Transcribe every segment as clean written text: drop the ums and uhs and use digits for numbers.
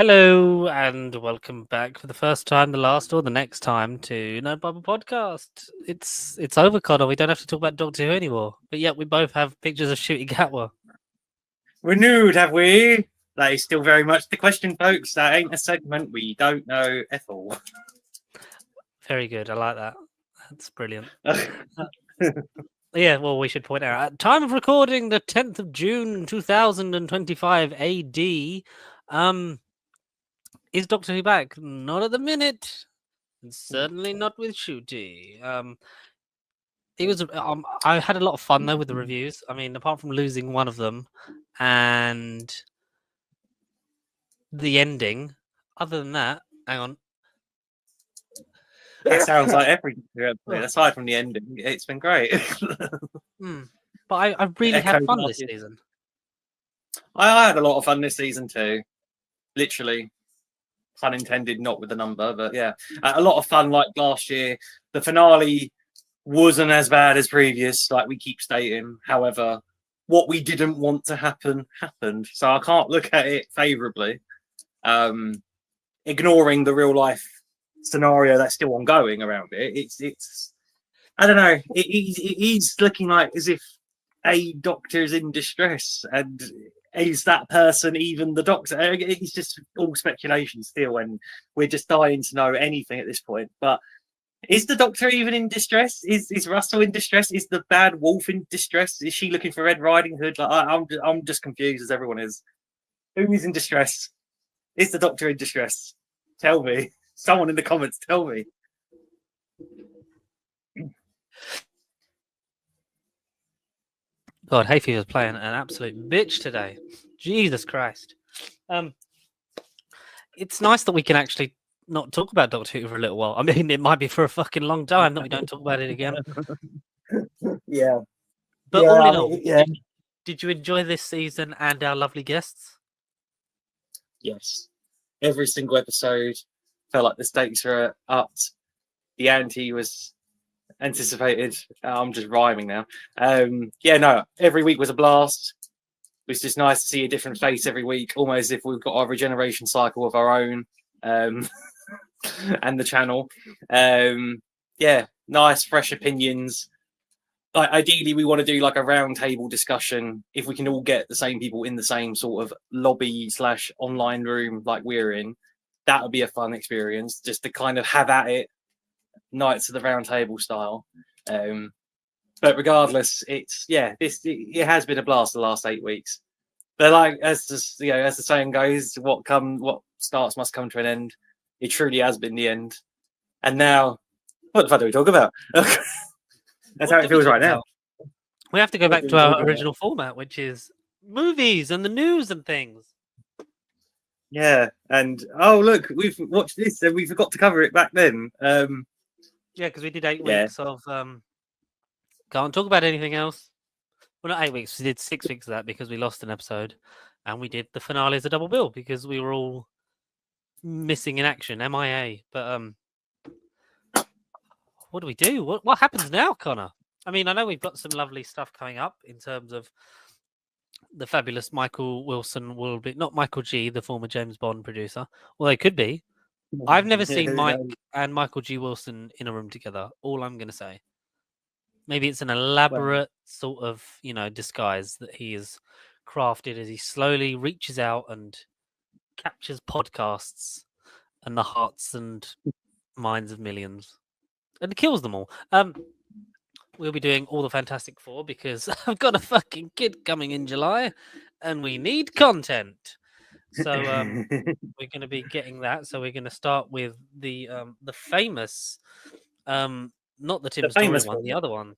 Hello and welcome back for the first time, the last, or the next time to No Bubble Podcast. It's over, Connor. We don't have to talk about Doctor Who anymore. But yet we both have pictures of Shooty Gatwa. Renewed, have we? That is still very much the question, folks. That ain't a segment we don't know at all. Very good. I like that. That's brilliant. Yeah, well, we should point out at time of recording, the 10th of June, 2025 AD. Is Doctor Who back? Not at the minute. And certainly not with Shooty. It was. I had a lot of fun though with the reviews. I mean, apart from losing one of them, and the ending. Other than that, hang on. That sounds like everything. Aside from the ending, it's been great. But I really had fun this season. I had a lot of fun this season too. Literally, pun intended, not with the number, but yeah, a lot of fun. Like last year, the finale wasn't as bad as previous, like we keep stating. However, what we didn't want to happen happened, so I can't look at it favorably. Ignoring the real life scenario that's still ongoing around it, it's I don't know. He's looking like as if a doctor is in distress, and is that person even the doctor? It's just all speculation still, and we're just dying to know anything at this point. But is the Doctor even in distress? Is Russell in distress? Is the bad wolf in distress? Is she looking for Red Riding Hood? Like I'm just confused as everyone is. Who is in distress? Is the Doctor in distress? Tell me. Someone in the comments, tell me. God, Hayfield's playing an absolute bitch today. Jesus Christ. It's nice that we can actually not talk about Doctor Who for a little while. I mean, it might be for a fucking long time that we don't talk about it again. Yeah. But all in all, did you enjoy this season and our lovely guests? Yes. Every single episode felt like the stakes were upped. The ante was anticipated. I'm just rhyming now. Every week was a blast. It was just nice to see a different face every week, almost as if we've got our regeneration cycle of our own. And the channel. Nice, fresh opinions. Like ideally, we want to do like a round table discussion. If we can all get the same people in the same sort of lobby / online room like we're in, that would be a fun experience. Just to kind of have at it, Knights of the Round Table style. But regardless, it has been a blast the last 8 weeks. But like as the saying goes, what starts must come to an end. It truly has been the end. And now, what the fuck do we talk about? That's how it feels right now. We have to go back to our original format, which is movies and the news and things. Yeah, and oh look, we've watched this and we forgot to cover it back then. Yeah, because we did 8 weeks of can't talk about anything else. Well, not 8 weeks. We did 6 weeks of that because we lost an episode, and we did the finale as a double bill because we were all missing in action, MIA. But what do we do? What happens now, Connor? I mean, I know we've got some lovely stuff coming up in terms of the fabulous Michael Wilson will be not Michael G, the former James Bond producer. Well, they could be. I've never seen Mike and Michael G. Wilson in a room together. All I'm going to say. Maybe it's an elaborate sort of, disguise that he has crafted as he slowly reaches out and captures podcasts and the hearts and minds of millions and kills them all. We'll be doing all the Fantastic Four because I've got a fucking kid coming in July and we need content. So we're going to be getting that. So we're going to start with the famous, not the Tim Story one, the other one.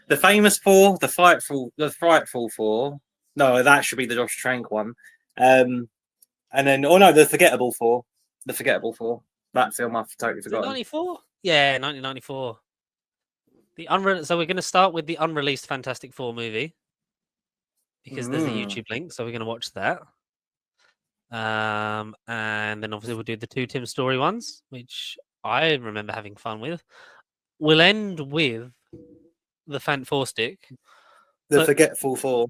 The famous four, the frightful four. No, that should be the Josh Trank one. And then, the forgettable four. The forgettable four. That film I've totally forgotten. 94? Yeah, 1994. So we're going to start with the unreleased Fantastic Four movie because there's a YouTube link, so we're going to watch that. And then obviously we'll do the 2 Tim Story ones, which I remember having fun with. We'll end with the Fant Four Stick. The Forgetful Four.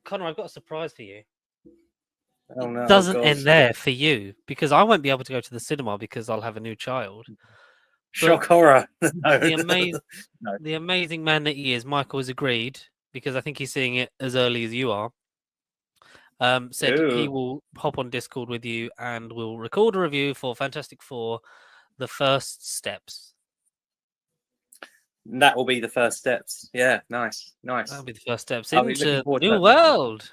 Connor, I've got a surprise for you. Oh no, doesn't God. end there for you, because I won't be able to go to the cinema because I'll have a new child. Shock horror. No. The amazing man that he is, Michael has agreed, because I think he's seeing it as early as you are. Said he Ooh. will hop on Discord with you and we'll record a review for Fantastic Four: The First Steps. That will be the first steps. Yeah, nice. That'll be the first steps I'll be into looking forward to new that. world.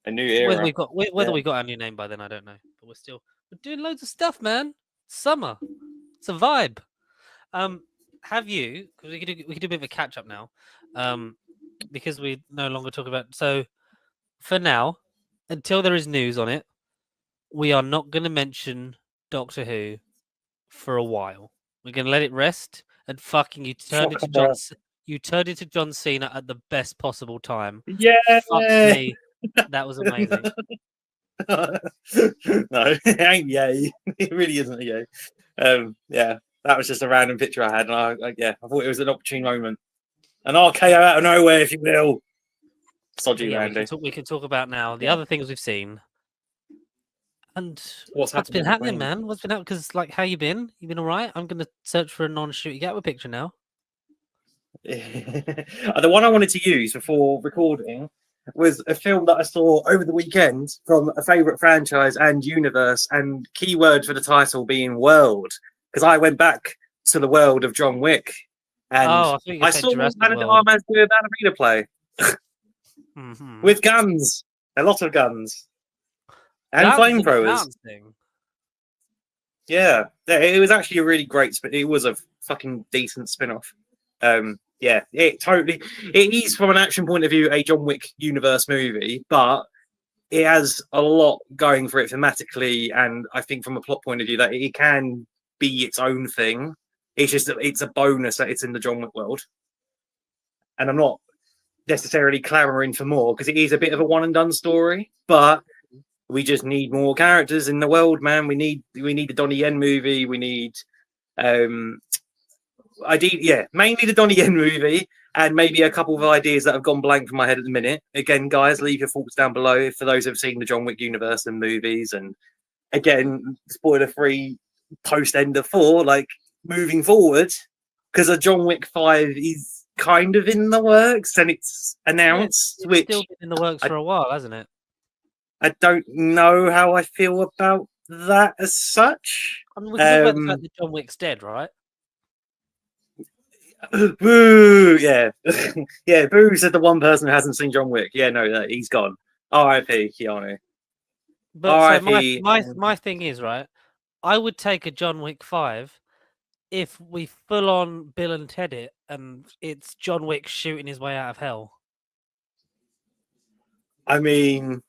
A new era. Whether we got our new name by then, I don't know. But we're doing loads of stuff, man. Summer, it's a vibe. Have you? Because we could do a bit of a catch up now. Because we no longer talk about. So for now, until there is news on it, we are not going to mention Doctor Who for a while. We're going to let it rest. And fucking, you turned into John Cena at the best possible time. Yeah. Fuck me, that was amazing. No, it ain't yay. It really isn't a yay. Yeah, that was just a random picture I had, and I thought it was an opportune moment. An RKO out of nowhere, if you will. Sodgy Randy. We can talk about now the other things we've seen. And what's been happening, man? What's been happening? Because, like, how you been? You been all right? I'm going to search for a non-Shooty Gatwa picture now. The one I wanted to use before recording was a film that I saw over the weekend from a favourite franchise and universe, and keyword for the title being world, because I went back to the world of John Wick, and I saw Ana de Armas do a ballerina play with guns, a lot of guns, and flamethrowers. Yeah, it was actually a really great. It was a fucking decent spin-off. Yeah, it is from an action point of view a John Wick universe movie, but it has a lot going for it thematically, and I think from a plot point of view that it can be its own thing. It's just it's a bonus that it's in the John Wick world, and I'm not necessarily clamoring for more because it is a bit of a one and done story, but we just need more characters in the world, man. We need the Donnie Yen movie. We need mainly the Donnie Yen movie, and maybe a couple of ideas that have gone blank from my head at the minute. Again, guys, leave your thoughts down below for those who have seen the John Wick universe and movies. And again, spoiler free, post end of 4, like moving forward, because a John Wick 5 is kind of in the works and it's announced. It's still been in the works for a while, hasn't it? I don't know how I feel about that as such. I mean, we can talk about the fact that John Wick's dead, right? Boo! Yeah, yeah. Boo said the one person who hasn't seen John Wick. Yeah, no, he's gone. R.I.P. Keanu. But so my thing is, right, I would take a John Wick 5 if we full on Bill and Ted it, and it's John Wick shooting his way out of hell. I mean,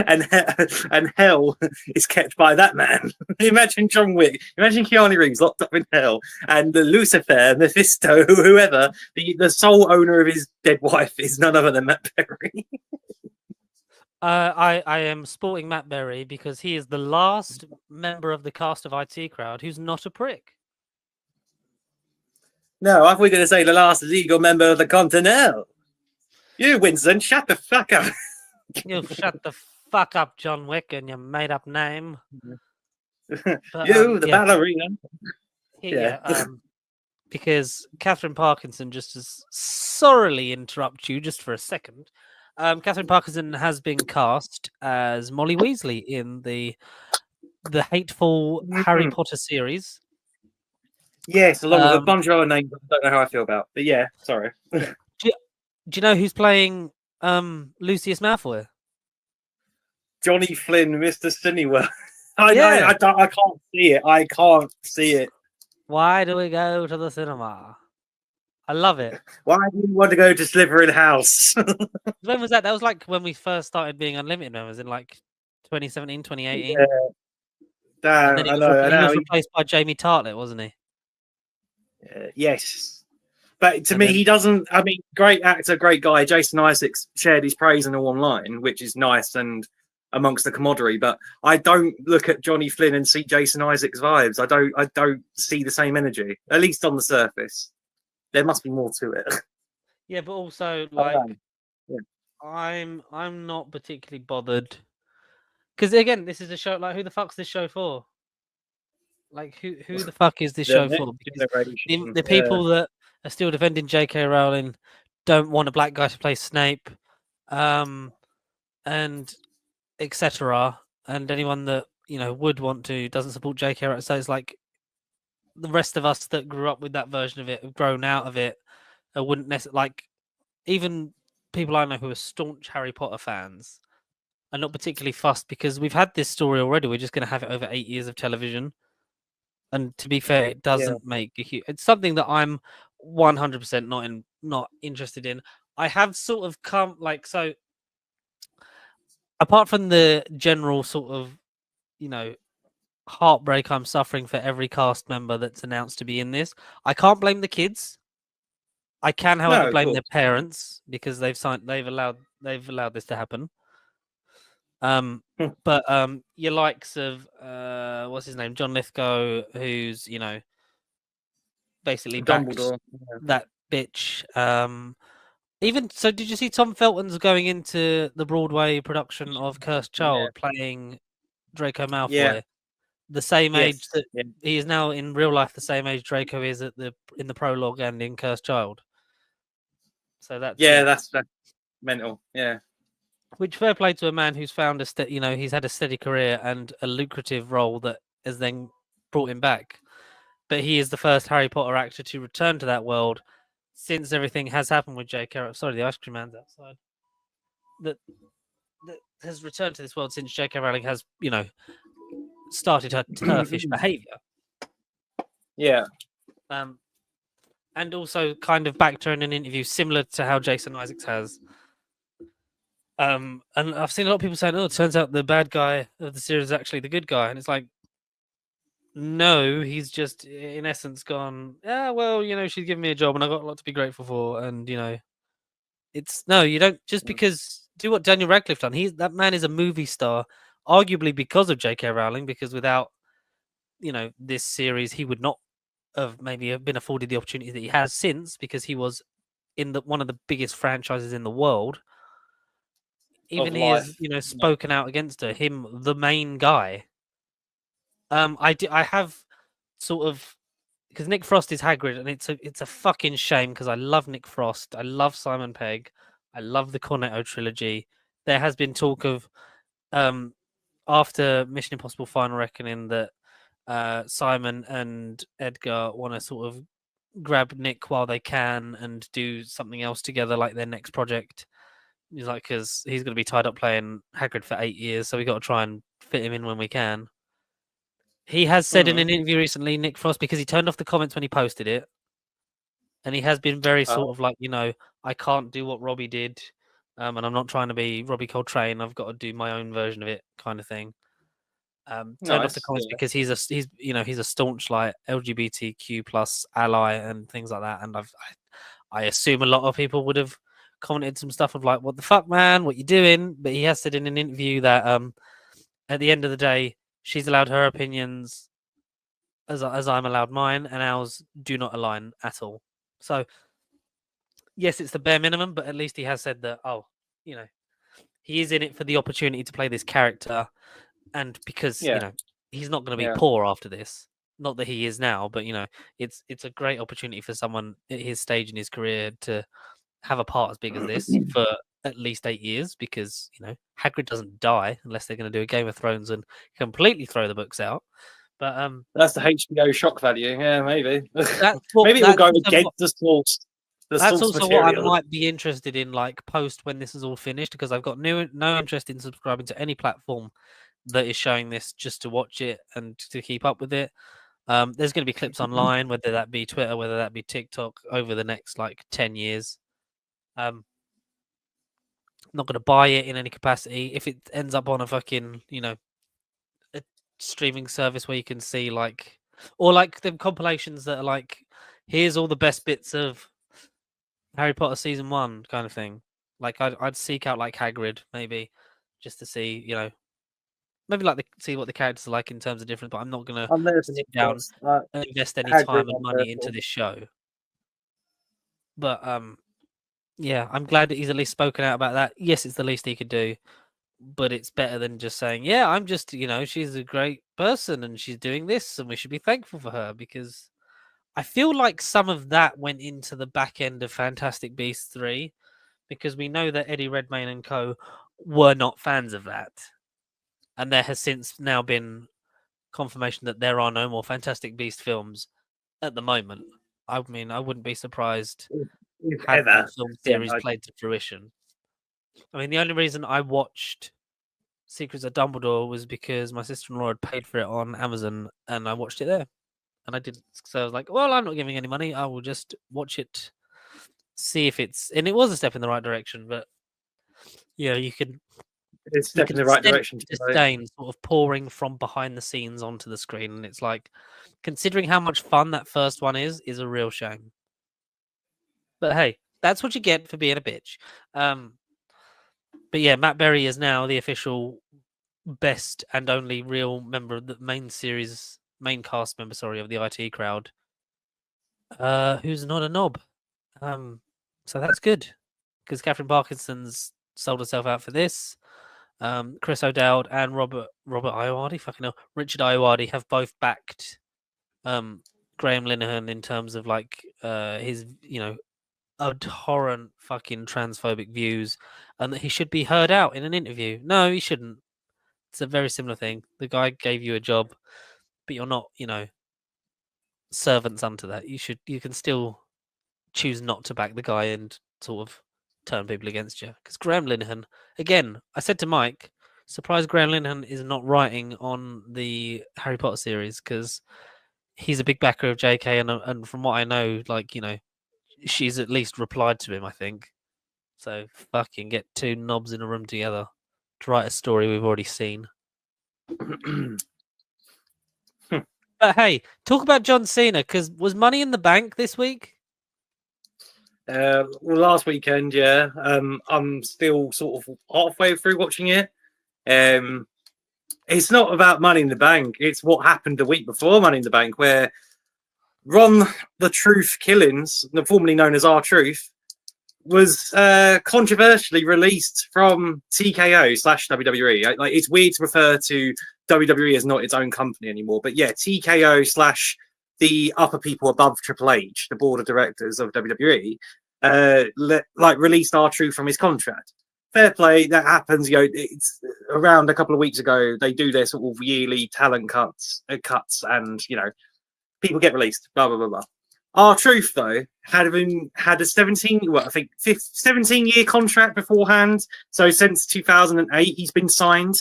and hell is kept by that man. Imagine John Wick. Imagine Keanu Reeves locked up in hell, and the Lucifer, Mephisto, whoever, the sole owner of his dead wife is none other than Matt Berry. I am sporting Matt Berry because he is the last member of the cast of IT Crowd who's not a prick. No, I thought we were going to say the last legal member of the Continental. You, Winston, shut the fuck up. You shut the fuck up, John Wick, and your made-up name. But, the ballerina. Because Catherine Parkinson, just to sorrily interrupt you just for a second, Catherine Parkinson has been cast as Molly Weasley in the hateful Harry Potter series. Yes, along with a bunch of other names I don't know how I feel about. But yeah, sorry. Do you know who's playing Lucius Malfoy? Johnny Flynn, Mr. Cinewell. I can't see it. I can't see it. Why do we go to the cinema? I love it. Why do you want to go to Slytherin House? When was that? That was like when we first started being Unlimited members in like 2017, 2018. Yeah. Damn, and then he was replaced by Jamie Tartlett, wasn't he? Yes. But to me, he doesn't. I mean, great actor, great guy. Jason Isaacs shared his praise and all online, which is nice and amongst the camaraderie. But I don't look at Johnny Flynn and see Jason Isaacs vibes. I don't see the same energy, at least on the surface. There must be more to it. Yeah, but also like I'm not particularly bothered because again, this is a show. Like, who the fuck's this show for? Like, who the fuck is this The show next for? Because generation. the Yeah. people that are still defending J.K. Rowling don't want a black guy to play Snape, and etc. And anyone that would want to doesn't support J.K. Rowling. So it's like the rest of us that grew up with that version of it, have grown out of it, wouldn't necessarily like. Even people I know who are staunch Harry Potter fans are not particularly fussed because we've had this story already. We're just going to have it over 8 years of television. And to be fair, it doesn't make a huge. It's something that I'm 100% not interested in. I have sort of come so. Apart from the general sort of, heartbreak I'm suffering for every cast member that's announced to be in this, I can't blame the kids. I can, however, No, of blame course. their parents because they've allowed this to happen. But your likes of what's his name, John Lithgow, who's basically backed Dumbledore. that bitch. Even so, did you see Tom Felton's going into the Broadway production of Cursed Child playing Draco Malfoy? Yeah. The same age Yes. that Yeah. he is now in real life, the same age Draco is in the prologue and in Cursed Child. So that's that's mental. Yeah. Which fair play to a man who's found he's had a steady career and a lucrative role that has then brought him back. But he is the first Harry Potter actor to return to that world since everything has happened with J.K. Sorry, the ice cream man's outside. That has returned to this world since J.K. Rowling has, started her turfish behavior. Yeah. And also kind of backed her in an interview similar to how Jason Isaacs has. And I've seen a lot of people saying, "Oh, it turns out the bad guy of the series is actually the good guy," and it's like, no, he's just in essence gone. Yeah, well, she's given me a job, and I got a lot to be grateful for, and it's no, you don't just because do what Daniel Radcliffe done. That man is a movie star, arguably because of J.K. Rowling, because without this series, he would not have maybe been afforded the opportunity that he has since, because he was in one of the biggest franchises in the world. Even he has, spoken out against her. Him, the main guy. I have sort of because Nick Frost is Hagrid, and it's a fucking shame because I love Nick Frost, I love Simon Pegg, I love the Cornetto trilogy. There has been talk of after Mission Impossible: Final Reckoning that Simon and Edgar want to sort of grab Nick while they can and do something else together, like their next project. He's like, because he's going to be tied up playing Hagrid for 8 years, so we got to try and fit him in when we can. He has said in an interview recently, Nick Frost, because he turned off the comments when he posted it, and he has been very sort of like, I can't do what Robbie did, and I'm not trying to be Robbie Coltrane. I've got to do my own version of it, kind of thing. Turned off the comments because he's a staunch like LGBTQ plus ally and things like that, and I assume a lot of people would have commented some stuff of like, "What the fuck, man? What you doing?" But he has said in an interview that at the end of the day, she's allowed her opinions as I'm allowed mine, and ours do not align at all. So, yes, it's the bare minimum, but at least he has said that, he is in it for the opportunity to play this character, and because, he's not going to be poor after this. Not that he is now, but, it's a great opportunity for someone at his stage in his career to have a part as big as this for at least 8 years, because, Hagrid doesn't die unless they're going to do a Game of Thrones and completely throw the books out. But that's the HBO shock value. Yeah, maybe. Maybe we'll go against the source. That's source also material. what I might be interested in, like post when this is all finished, because I've got no interest in subscribing to any platform that is showing this just to watch it and to keep up with it. There's going to be clips online, whether that be Twitter, whether that be TikTok, over the next like 10 years. I'm not going to buy it in any capacity. If it ends up on a fucking, a streaming service where you can see or like the compilations that are like, here's all the best bits of Harry Potter season 1 kind of thing. Like I'd seek out like Hagrid maybe just to see, maybe like see what the characters are like in terms of difference. But I'm not gonna sit down and invest any time and money into this show. But yeah, I'm glad that he's at least spoken out about that. Yes, it's the least he could do, but it's better than just saying, "Yeah, I'm just, she's a great person and she's doing this, and we should be thankful for her." Because I feel like some of that went into the back end of Fantastic Beasts 3, because we know that Eddie Redmayne and co were not fans of that, and there has since now been confirmation that there are no more Fantastic Beast films at the moment. I mean, I wouldn't be surprised If had ever. that film Yeah, series played to fruition. I mean, the only reason I watched Secrets of Dumbledore was because my sister-in-law had paid for it on Amazon, and I watched it there. And I didn't, so I was like, "Well, I'm not giving any money. I will just watch it, see if it's." And it was a step in the right direction, but yeah, you can it's a you step in can the right sense direction. the disdain sort of pouring from behind the scenes onto the screen, and it's like, considering how much fun that first one is a real shame. But hey, that's what you get for being a bitch. But yeah, Matt Berry is now the official best and only real member of the main cast member, sorry, of the IT crowd. Who's not a knob. So that's good, because Catherine Parkinson's sold herself out for this. Chris O'Dowd and Robert Ayoade, fucking hell, Richard Ayoade have both backed Graham Linehan in terms of like his abhorrent fucking transphobic views, and that he should be heard out in an interview. No, he shouldn't. It's a very similar thing. The guy gave you a job, but you're not, servants unto that. You can still choose not to back the guy and sort of turn people against you. Because Graham Linehan, again, I said to Mike, surprised Graham Linehan is not writing on the Harry Potter series, because he's a big backer of JK, and from what I know, like, she's at least replied to him, I think. So fucking get two knobs in a room together to write a story we've already seen. But hey, talk about John Cena, because was Money in the Bank this week? Well, last weekend, yeah. I'm still sort of halfway through watching it. It's not about Money in the Bank. It's what happened the week before Money in the Bank, where Ron the Truth Killings, formerly known as R-Truth, was controversially released from TKO / WWE. Like, it's weird to refer to WWE as not its own company anymore, but yeah, TKO / the upper people above Triple H, the board of directors of WWE, released R-Truth from his contract. Fair play, that happens. It's around a couple of weeks ago. They do their sort of yearly talent cuts, and people get released. Blah blah blah blah. R-Truth though had a 17-year contract beforehand. So since 2008, he's been signed.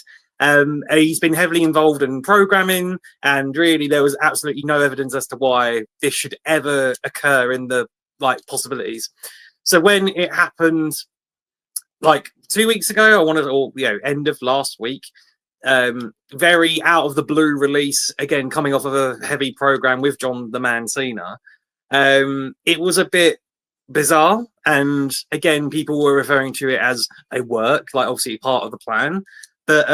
He's been heavily involved in programming, and really there was absolutely no evidence as to why this should ever occur in the possibilities. So when it happened, 2 weeks ago, end of last week, very out of the blue release, again coming off of a heavy program with John the Man Cena. It was a bit bizarre, and again people were referring to it as a work, obviously part of the plan. But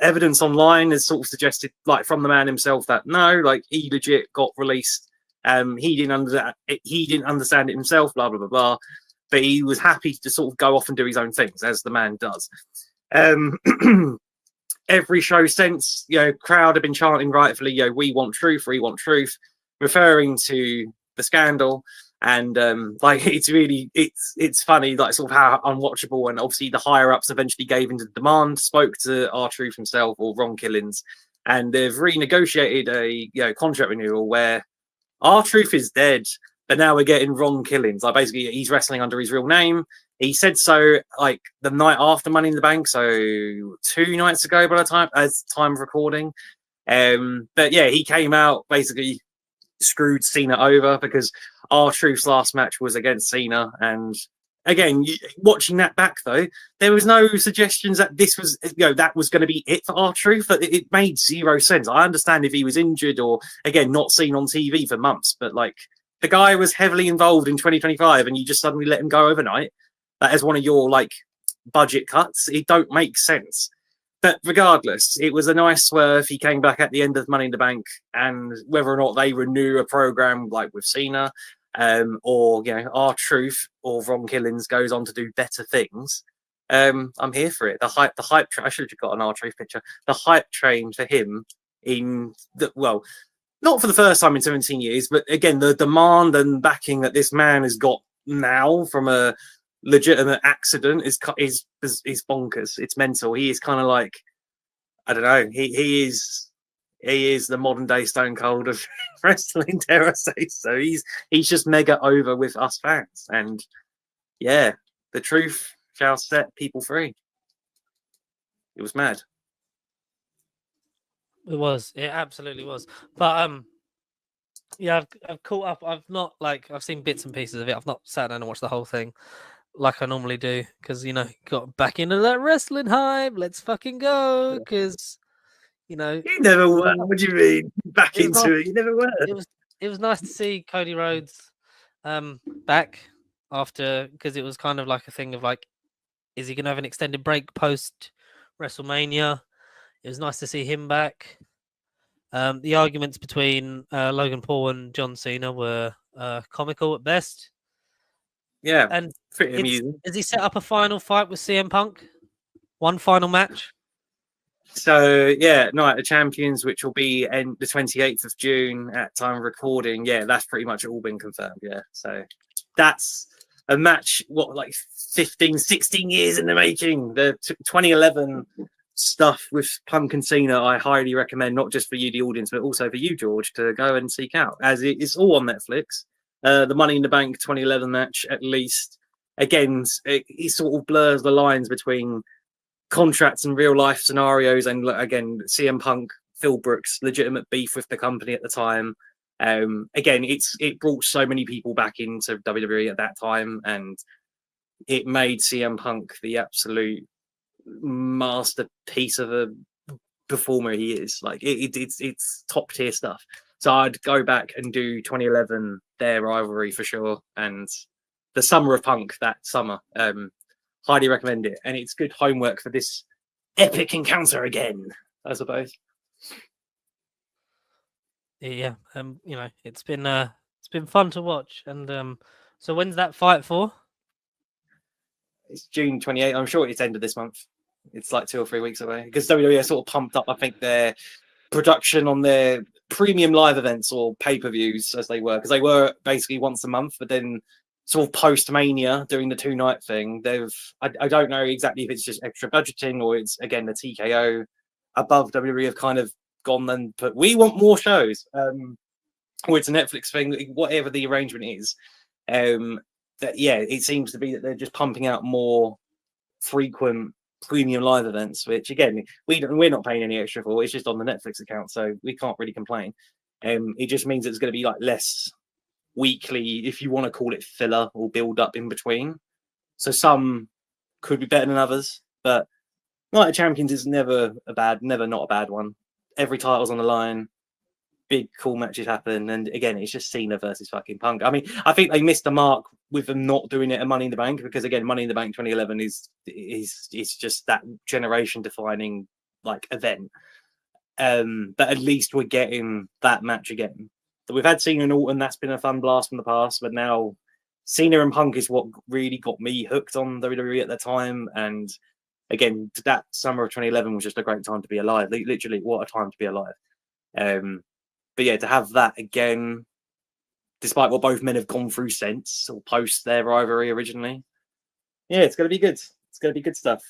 evidence online has sort of suggested, from the man himself, that no, he legit got released. He didn't understand it himself, blah blah blah blah. But he was happy to sort of go off and do his own things, as the man does. Every show since, crowd have been chanting rightfully, we want truth, referring to the scandal. And it's funny, sort of how unwatchable. And obviously the higher ups eventually gave into the demand, spoke to R-Truth himself, or Ron Killings, and they've renegotiated a contract renewal where R-Truth is dead, but now we're getting Ron Killings. Basically he's wrestling under his real name. He said so the night after Money in the Bank, so 2 nights ago by the time of recording. But yeah, he came out, basically screwed Cena over, because R-Truth's last match was against Cena. And again, watching that back though, there was no suggestions that this was, that was going to be it for R-Truth. It made zero sense. I understand if he was injured or, again, not seen on TV for months, but the guy was heavily involved in 2025, and you just suddenly let him go overnight. That is one of your budget cuts. It don't make sense. But regardless, it was a nice swerve. He came back at the end of Money in the Bank, and whether or not they renew a program with Cena, or R-Truth or Ron Killings goes on to do better things, I'm here for it. The hype. I should have got an R-Truth picture. The hype train for him not for the first time in 17 years, but again, the demand and backing that this man has got now from a legitimate accident is bonkers. It's mental. He is kind of like, I don't know. He is the modern day Stone Cold of wrestling, dare I say. So he's just mega over with us fans, and yeah, the truth shall set people free. It was mad. It absolutely was. But yeah, I've caught up. I've seen bits and pieces of it. I've not sat down and watched the whole thing like I normally do because got back into that wrestling hype. Let's fucking go because you never were. What do you mean back into it? You never were. It was nice to see Cody Rhodes back after, because it was kind of like a thing of like, is he gonna have an extended break post WrestleMania? It was nice to see him back. The arguments between Logan Paul and John Cena were comical at best. Yeah, and pretty amusing. Has he set up a final fight with CM Punk? One final match? So yeah, Night of Champions, which will be the 28th of June at time of recording. Yeah, that's pretty much all been confirmed. Yeah, so that's a match, like 15, 16 years in the making. The 2011 stuff with Punk and Cena, I highly recommend, not just for you, the audience, but also for you, George, to go and seek out, as it's all on Netflix. The Money in the Bank 2011 match, at least, again, it sort of blurs the lines between contracts and real life scenarios, and again, CM Punk, Phil Brooks, legitimate beef with the company at the time. Again, it brought so many people back into WWE at that time, and it made CM Punk the absolute masterpiece of a performer he is. Like it's top tier stuff. So I'd go back and do 2011, their rivalry for sure, and the Summer of Punk that summer. Highly recommend it, and it's good homework for this epic encounter again, I suppose. Yeah, it's been fun to watch. And so when's that fight for? It's June 28th. I'm sure it's end of this month. It's like 2 or 3 weeks away, because WWE sort of pumped up, I think, their production on their premium live events or pay-per-views, as they were, because they were basically once a month, but then sort of post-Mania doing the 2-night thing, I don't know exactly if it's just extra budgeting or it's, again, the TKO above WWE have kind of gone and put, we want more shows, or it's a Netflix thing, whatever the arrangement is. It seems to be that they're just pumping out more frequent premium live events, which again, we're not paying any extra for. It's just on the Netflix account, so we can't really complain. It just means it's going to be like less weekly, if you want to call it filler or build up in between. So some could be better than others, but Night of Champions is never not a bad one. Every title's on the line. Big cool matches happen, and again, it's just Cena versus fucking Punk. I mean, I think they missed the mark with them not doing it at Money in the Bank, because again, Money in the Bank 2011 is just that generation defining like event. But at least we're getting that match again. So we've had Cena and Orton, that's been a fun blast from the past, but now Cena and Punk is what really got me hooked on WWE at the time. And again, that summer of 2011 was just a great time to be alive. Literally, what a time to be alive. But yeah, to have that again, despite what both men have gone through since or post their rivalry originally, yeah, it's going to be good. It's going to be good stuff.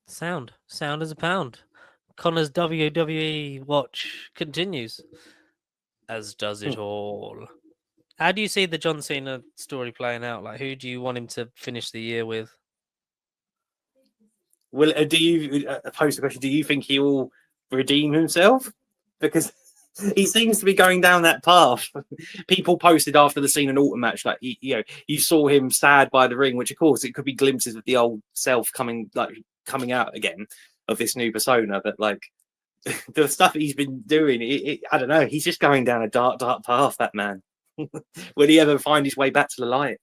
Sound as a pound. Connor's WWE watch continues, as does it all. How do you see the John Cena story playing out? Like, who do you want him to finish the year with? Well, do you pose the question? Do you think he will redeem himself? Because he seems to be going down that path. People posted after the Cena and Orton match, like you saw him sad by the ring, which of course it could be glimpses of the old self coming out again of this new persona. But like the stuff he's been doing, I don't know. He's just going down a dark path. That man. Will he ever find his way back to the light?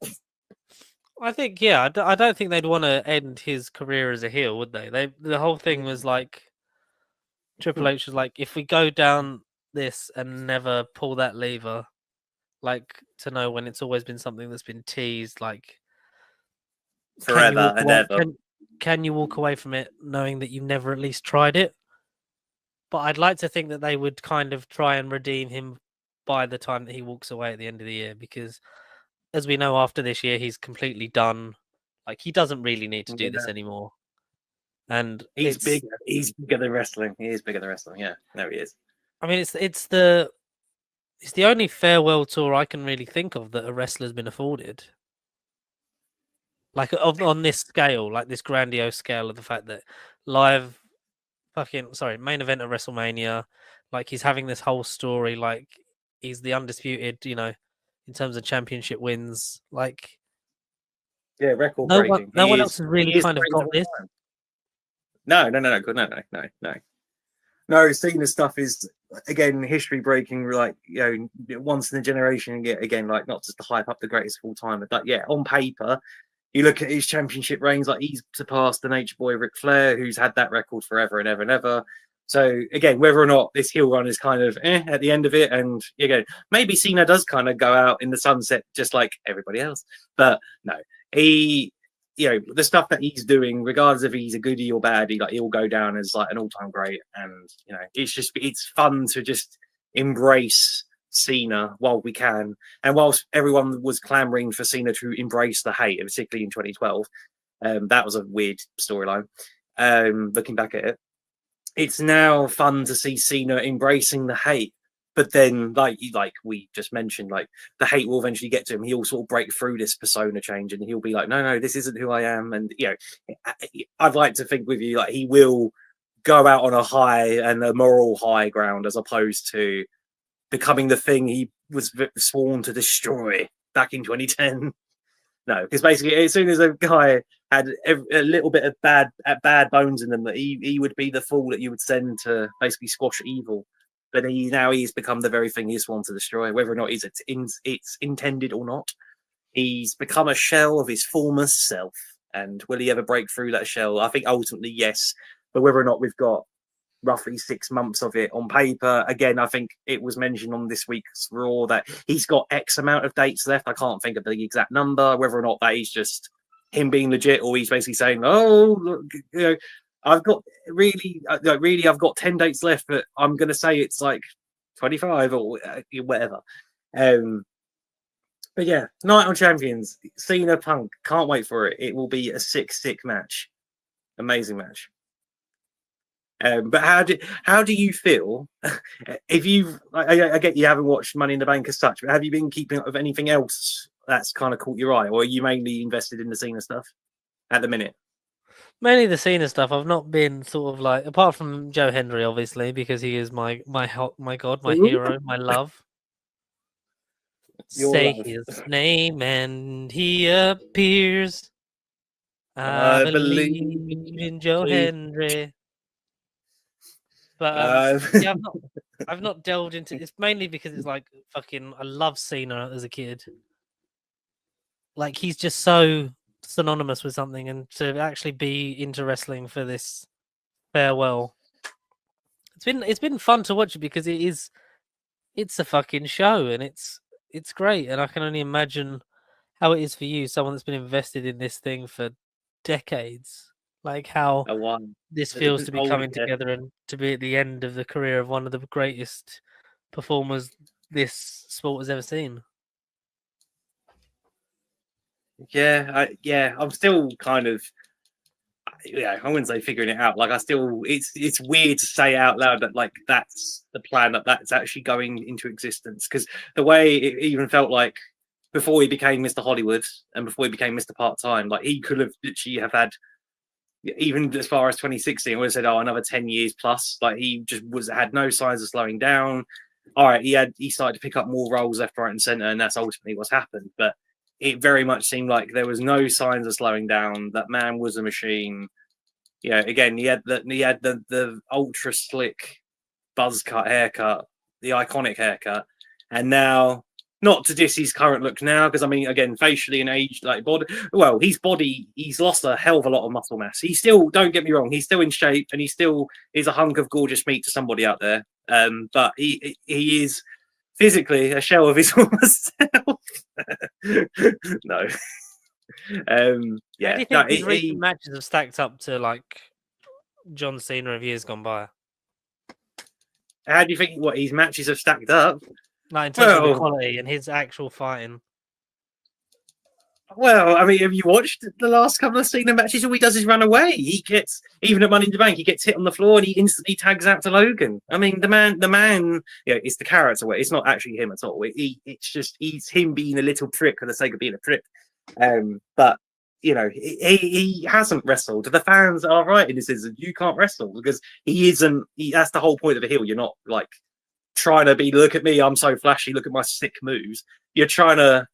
I think, yeah. I don't think they'd want to end his career as a heel, would they? The whole thing was like, Triple H was like, if we go down this and never pull that lever, like to know when it's always been something that's been teased, like Forever and ever. Can you walk away from it knowing that you've never at least tried it? But I'd like to think that they would kind of try and redeem him by the time that he walks away at the end of the year, because as we know, after this year, he's completely done. Like, he doesn't really need to do this anymore. And he's bigger. He's bigger than wrestling. He is bigger than wrestling. Yeah, no, he is. I mean, it's the only farewell tour I can really think of that a wrestler's been afforded. Like on this scale, like this grandiose scale of the fact that main event of WrestleMania, like he's having this whole story, like he's the undisputed, in terms of championship wins, like record breaking. No one else has really kind of got this. No. No, Cena stuff is again history breaking, like once in a generation. Again, like not just to hype up the greatest of all time, but on paper, you look at his championship reigns, like he's surpassed the Nature Boy Ric Flair, who's had that record forever and ever and ever. So again, whether or not this heel run is kind of at the end of it, and maybe Cena does kind of go out in the sunset just like everybody else, but no, he. The stuff that he's doing, regardless if he's a goodie or baddie, like he'll go down as like an all-time great. And it's fun to just embrace Cena while we can. And whilst everyone was clamoring for Cena to embrace the hate, particularly in 2012, that was a weird storyline. Looking back at it, it's now fun to see Cena embracing the hate. But then, like we just mentioned, like the hate will eventually get to him. He'll sort of break through this persona change, and he'll be like, "No, this isn't who I am." And I'd like to think with you, like he will go out on a high and a moral high ground, as opposed to becoming the thing he was sworn to destroy back in 2010. No, because basically, as soon as a guy had a little bit of bad bones in them, that he would be the fool that you would send to basically squash evil. But he's become the very thing he's wanted to destroy, whether or not it's intended or not. He's become a shell of his former self. And will he ever break through that shell? I think ultimately, yes. But whether or not we've got roughly 6 months of it on paper, again, I think it was mentioned on this week's Raw that he's got X amount of dates left. I can't think of the exact number, whether or not that is just him being legit, or he's basically saying, oh, look, I've got I've got 10 dates left, but I'm going to say it's like 25 or whatever. But yeah, Night on Champions, Cena Punk, can't wait for it. It will be a sick match. Amazing match. But how do you feel if you've, I get you haven't watched Money in the Bank as such, but have you been keeping up with anything else that's kind of caught your eye, or are you mainly invested in the Cena stuff at the minute? Mainly the Cena stuff. I've not been sort of like, apart from Joe Hendry, obviously, because he is my god, my hero, my love. Say his name and he appears. I believe in Joe Hendry. But I've not delved into. It's mainly because it's like I love Cena as a kid. Like he's just so synonymous with something, and to actually be into wrestling for this farewell, it's been fun to watch it, because it's a fucking show, and it's great, and I can only imagine how it is for you, someone that's been invested in this thing for decades, like how this feels to be coming together and to be at the end of the career of one of the greatest performers this sport has ever seen. I'm still kind of, I wouldn't say figuring it out. Like it's weird to say out loud that like that's the plan, that's actually going into existence. Because the way it even felt like before he became Mr. Hollywood and before he became Mr. Part-Time, like he could have literally have had, even as far as 2016, would have said, another 10 years plus. Like he just had no signs of slowing down. All right, he started to pick up more roles left, right, and center, and that's ultimately what's happened. But it very much seemed like there was no signs of slowing down. That man was a machine. Again, he had the ultra slick buzz cut haircut, the iconic haircut, and now, not to diss his current look now, because I mean, again, facially and age, like body, well, his body, he's lost a hell of a lot of muscle mass. He's still, don't get me wrong, he's still in shape, and he still is a hunk of gorgeous meat to somebody out there. But he is physically a shell of his former self. No. How do Yeah. you No, think his recent matches have stacked up to like John Cena of years gone by? how do you think what his matches have stacked up? Like in terms of the Well, quality and his actual fighting. Well, I mean, have you watched the last couple of Cena matches? All he does is run away. He gets, even at Money in the Bank, he gets hit on the floor and he instantly tags out to Logan. I mean, the man, yeah, it's the character. It's not actually him at all. It's just he's him being a little prick for the sake of being a prick. But you know, he hasn't wrestled. The fans are right in this instance. You can't wrestle because he isn't. That's the whole point of a heel. You're not like trying to be. Look at me, I'm so flashy. Look at my sick moves. You're trying to.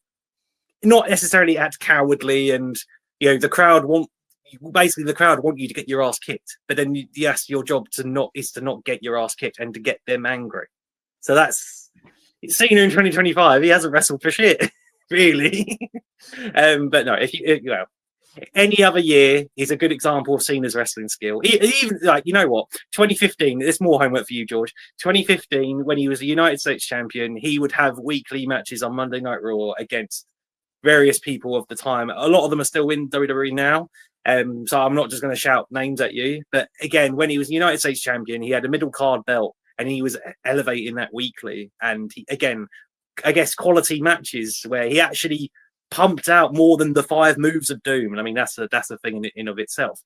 Not necessarily act cowardly, and you know the crowd want you to get your ass kicked, but then yes, your job to not get your ass kicked and to get them angry. So that's Cena in 2025. He hasn't wrestled for shit, really. But no, if you know, any other year is a good example of Cena's wrestling skill. Even like you know what, 2015. There's more homework for you, George. 2015, when he was a United States champion, he would have weekly matches on Monday Night Raw against various people of the time. A lot of them are still in WWE now. So I'm not just going to shout names at you. But again, when he was United States champion, he had a middle card belt and he was elevating that weekly. And again, I guess quality matches where he actually pumped out more than the 5 moves of doom. And I mean, that's a thing in of itself.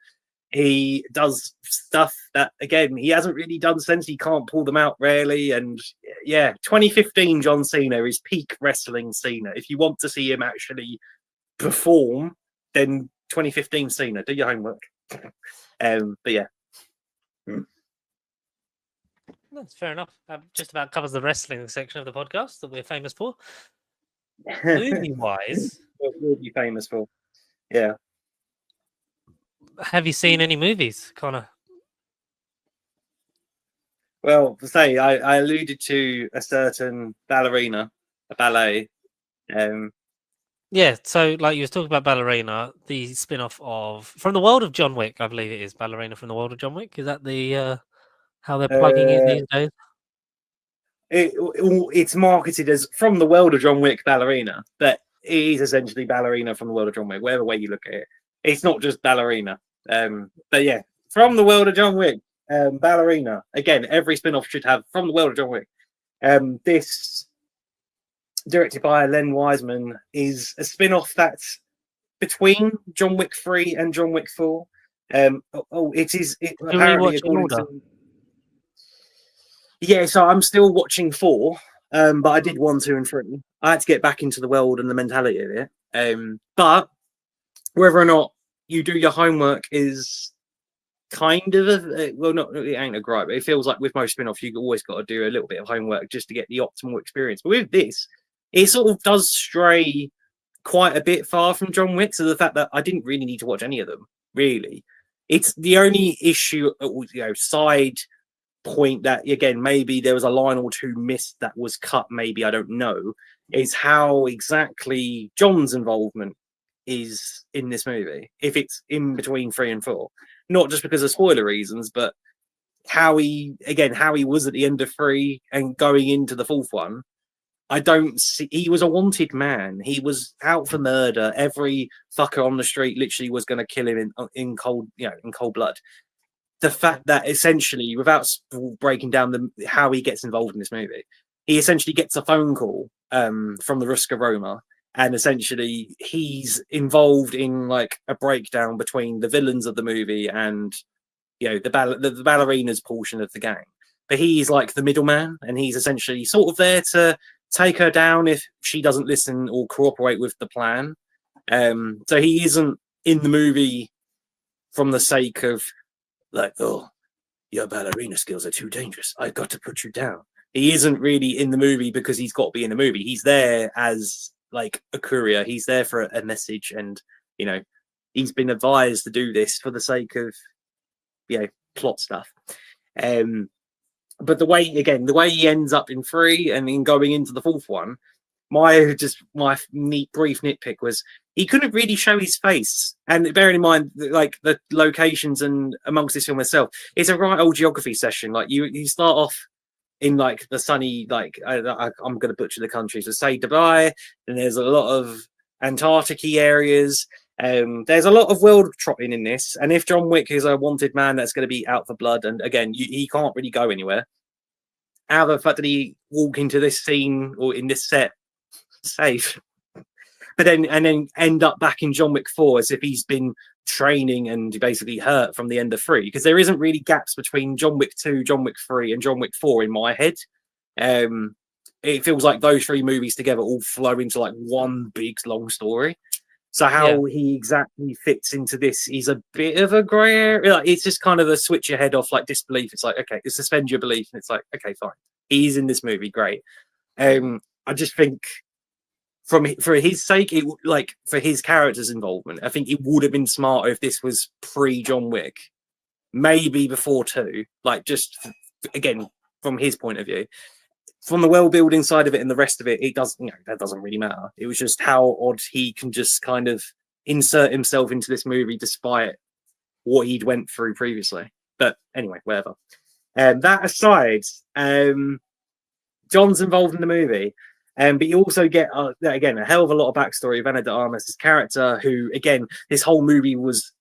He does stuff that, again, he hasn't really done since. He can't pull them out rarely. And yeah, 2015 John Cena is peak wrestling Cena. If you want to see him actually perform, then 2015 Cena. Do your homework. But yeah. That's fair enough. That just about covers the wrestling section of the podcast that we're famous for. Movie-wise, what would you be famous for? Yeah. have you seen any movies, Connor? Well, to say, I alluded to a certain ballerina, a ballet. Yeah, so like you was talking about Ballerina, the spin-off of From the World of John Wick, I believe it is Ballerina from the World of John Wick. Is that the how they're plugging it these days? It's marketed as From the World of John Wick ballerina, but it is essentially ballerina from the world of John Wick, whatever way you look at it. It's not just ballerina. But yeah, From the World of John Wick, ballerina. Again, every spin-off should have From the World of John Wick. This, directed by Len Wiseman, is a spin-off that's between John Wick 3 and John Wick 4. It is apparently according to... Yeah, so I'm still watching 4, but I did 1, 2, and 3. I had to get back into the world and the mentality of it. But whether or not you do your homework is kind of not it ain't a gripe. It feels like with most spin-offs, you always got to do a little bit of homework just to get the optimal experience. But with this, it sort of does stray quite a bit far from John Wick. So the fact that I didn't really need to watch any of them, really, it's the only issue, side point that again maybe there was a line or two missed that was cut. Maybe I don't know. Is how exactly John's involvement is in this movie. If it's in between 3 and 4. Not just because of spoiler reasons, but how he was at the end of 3 and going into the 4th one. I don't see. He was a wanted man. He was out for murder. Every fucker on the street literally was going to kill him in cold blood. The fact that essentially, without breaking down how he gets involved in this movie, he essentially gets a phone call from the Ruska Roma. And essentially, he's involved in like a breakdown between the villains of the movie and the ballerinas portion of the gang. But he's like the middleman, and he's essentially sort of there to take her down if she doesn't listen or cooperate with the plan. So he isn't in the movie from the sake of like, oh, your ballerina skills are too dangerous. I've got to put you down. He isn't really in the movie because he's got to be in the movie. He's there as like a courier. He's there for a message, and he's been advised to do this for the sake of plot stuff. But the way he ends up in 3 and then going into the 4th one, my brief nitpick was he couldn't really show his face. And bearing in mind like the locations and amongst this film itself, it's a right old geography session. Like you start off in like the sunny, like I'm going to butcher the country, so say Dubai, and there's a lot of Antarctic areas. There's a lot of world trotting in this, and if John Wick is a wanted man that's going to be out for blood, and again, he can't really go anywhere. How the fuck did he walk into this scene or in this set safe? But then end up back in John Wick 4 as if he's been training and basically hurt from the end of 3, because there isn't really gaps between John Wick 2, John Wick 3, and John Wick 4 in my head. It feels like those 3 movies together all flow into like one big long story. So how he exactly fits into this is a bit of a grey area. Like, it's just kind of a switch your head off like disbelief. It's like, okay, suspend your belief, and it's like, okay, fine, he's in this movie, great. I just think for his sake, for his character's involvement, I think it would have been smarter if this was pre John Wick, maybe before 2. Like, just again from his point of view. From the world building side of it and the rest of it, it doesn't, that doesn't really matter. It was just how odd he can just kind of insert himself into this movie despite what he'd went through previously. But anyway, whatever. That aside, John's involved in the movie, but you also get again a hell of a lot of backstory of Ana de Armas' character, who again, this whole movie was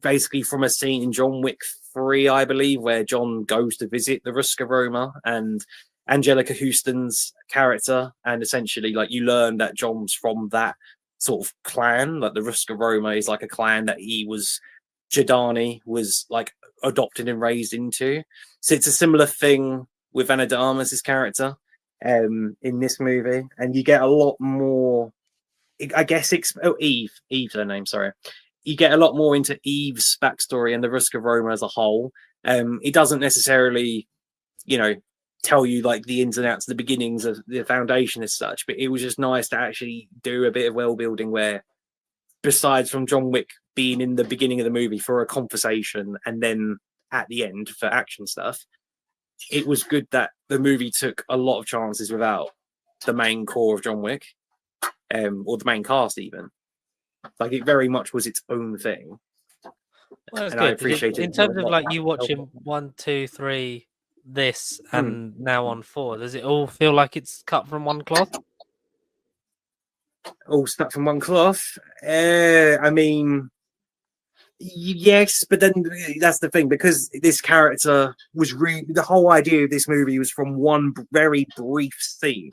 basically from a scene in John Wick 3, I believe, where John goes to visit the Ruska Roma and Angelica Houston's character, and essentially like you learn that John's from that sort of clan. Like the Ruska Roma is like a clan that Jadani was like adopted and raised into. So it's a similar thing with Ana de Armas' character in this movie, and you get a lot more, I guess, Eve's her name, sorry. You get a lot more into Eve's backstory and the Ruska Roma as a whole. It doesn't necessarily, tell you like the ins and outs, the beginnings of the foundation as such, but it was just nice to actually do a bit of world building where, besides from John Wick being in the beginning of the movie for a conversation and then at the end for action stuff, it was good that the movie took a lot of chances without the main core of John Wick, or the main cast even. Like, it very much was its own thing. Well, and good. I appreciate it. In terms of like you watching 1, 2, 3, this and now on 4, does it all feel like it's cut from one cloth? All stuck from one cloth? I mean, yes, but then that's the thing, because this character was the whole idea of this movie was from one very brief scene,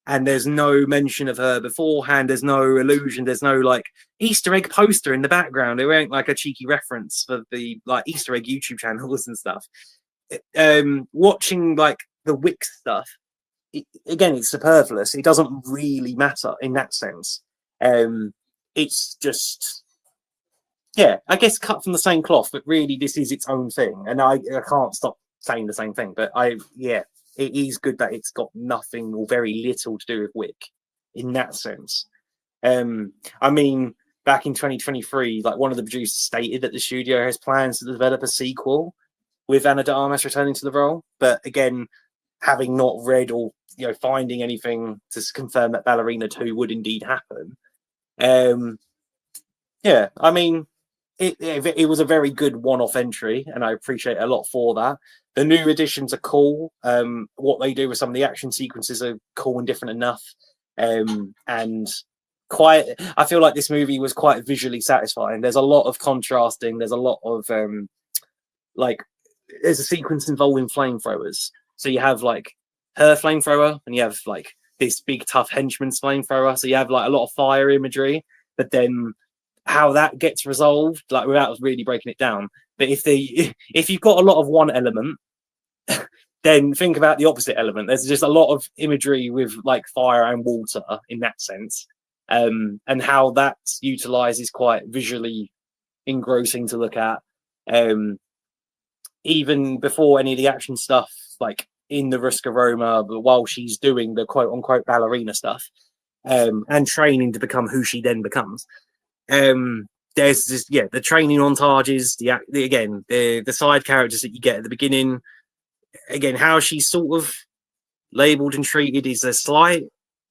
and there's no mention of her beforehand, there's no allusion, there's no like Easter egg poster in the background. It ain't like a cheeky reference for the like Easter egg YouTube channels and stuff. Watching like the Wick stuff, again, it's superfluous. It doesn't really matter in that sense. It's just, I guess cut from the same cloth, but really this is its own thing. And I can't stop saying the same thing, but it is good that it's got nothing or very little to do with Wick in that sense. I mean, back in 2023, like one of the producers stated that the studio has plans to develop a sequel with Ana de Armas returning to the role, but again, having not read or finding anything to confirm that Ballerina 2 would indeed happen. I mean, it was a very good one-off entry, and I appreciate it a lot for that. The new additions are cool. What they do with some of the action sequences are cool and different enough, and quite. I feel like this movie was quite visually satisfying. There's a lot of contrasting. There's a lot of there's a sequence involving flamethrowers. So you have like her flamethrower, and you have like this big tough henchman's flamethrower. So you have like a lot of fire imagery, but then how that gets resolved, like without really breaking it down. But if you've got a lot of one element, then think about the opposite element. There's just a lot of imagery with like fire and water in that sense, and how that's utilized is quite visually engrossing to look at. Even before any of the action stuff, like in the Ruska Roma, while she's doing the quote unquote ballerina stuff, and training to become who she then becomes. There's this, the training montages, the side characters that you get at the beginning. Again, how she's sort of labeled and treated is a slight,